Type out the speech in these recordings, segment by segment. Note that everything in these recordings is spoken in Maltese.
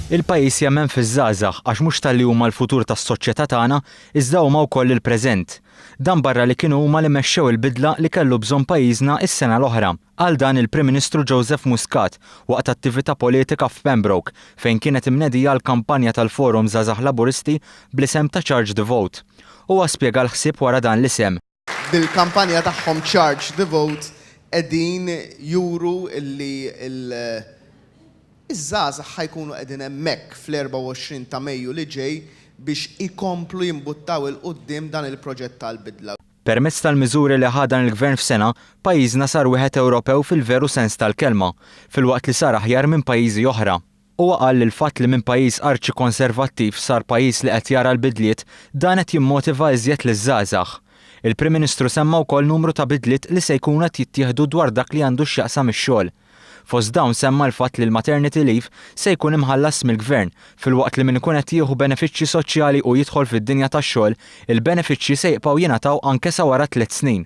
Il-pajjiż jemmen fiż-żgħażagħ għax mhux tal-li huma l-futur tas-soċjetà tagħna iżda huma wkoll il-preżent. Dan barra li kienu huma li mexxew il-bidla li kellu bżonn pajjiżna s-sena l-oħra. Għal dan il-Prim Ministru Joseph Muscat waqt attività politika f'Pembroke fejn kienet imnedija l-kampanja tal-Forum Żgħażagħ Laburisti bl-isem ta' Charge the Vote. Huwa spjega l-ħsieb wara dan l-isem. Bil-kampanja tagħhom Charge the Vote qegħdin juru illi iż-żgħażagħ ħajkunu qegħdin hemmhekk fl-24 ta' Mejju li ġej biex ikomplu jimbuttaw il-qudiem dan il-proġett tal-bidla. Permezz tal-miżuri li ħadan il-Gvern f'sena, pajjiżna sar wieħed Ewropew fil-veru sens tal-kelma, filwaqt li sar aħjar minn pajjiżi oħra. Huwa qal li l-fatt li minn pajjiż arċi konservattiv sar pajjiż li qed jara l-bidliet dan qed jimmotiva iżjed liż-żgħażagħ. Il-Prim Ministru semma wkoll numru ta' bidliet li se jkunu qed jittieħdu dwar dak li għandu x'jaqsam ix-xogħol. Fost dawn semma l-fatt li l-maternity leave se jkun imħallas mill-Gvern filwaqt li min ikun qed jieħu benefiċċji soċjali u jidħol fid-dinja tax-xogħol, il-benefiċċji se jibqgħu jingħataw anke sa wara 3 snin.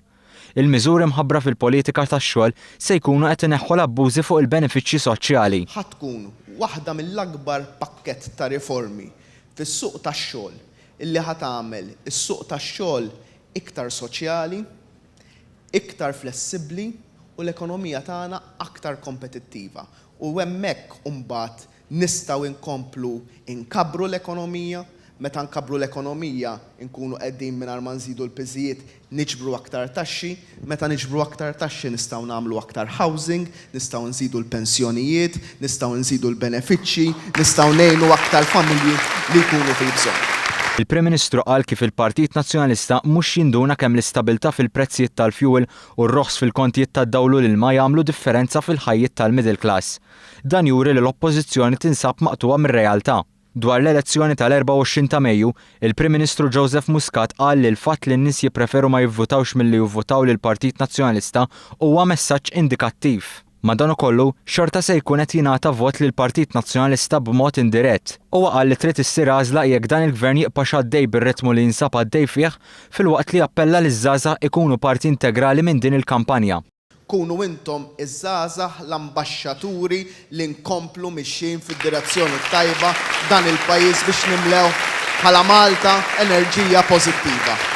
Il-miżuri mħabbra fil-politika tax-xogħol se jkunu qed ineħħu l-abbużi fuq il-benefiċċji soċjali. Tkun waħda mill-akbar pakkett ta' riformi fis-suq tax-xogħol illi ħadd tagħmel is-suq tax-xogħol iktar soċjali, iktar flessibbli u l-ekonomija tagħna aktar kompetittiva. U hemmhekk imbagħad nistgħu nkomplu nkabru l-ekonomija, meta nkabru l-ekonomija nkunu qegħdin mingħajr ma nżidu l-piżijiet niġbru aktar taxxi, meta niġbru aktar taxxi nistgħu nagħmlu aktar housing, nistgħu nżidu l-pensjonijiet, nistgħu nżidu l-benefiċċji, nistgħu ngħinu aktar familji li jkunu fil-bżonn. Il-Prim Ministru qal kif il-Partit Nazzjonalista mhux jinduna kemm l-istabilità fil-prezzijiet tal-fuel u r-roħs fil-kontijiet tad-dawlu l-ilma jagħmlu differenza fil-ħajjiet tal-middle class. Dan juri li l-Oppożizzjoni tinsab maqtuwa mir-realtà. Dwar l-elezzjoni tal-24 ta' Mejju, il-Prim Ministru Joseph Muscat qal li l-fatt li n-nies jippreferu ma jivvutawx milli jivvutaw lill-Partit Nazzjonalista huwa messaġġ indikattiv. Madankollu, xorta se jkun qed jingħata vot lil Partit Nazzjonalista b'mod indirett. Huwa qal li trid issir għażla jekk dan il-Gvern jibqa' għaddej bir-ritmu li jinsab għaddej fih filwaqt li appella liż-żgħażagħ ikunu parti integrali minn din il-kampanja. Kunu intom iż-żgħażagħ l-ambaxxaturi li nkomplu mixjin fid-direzzjoni tajba dan il-pajjiż biex nimlew bħala Malta enerġija pożittiva.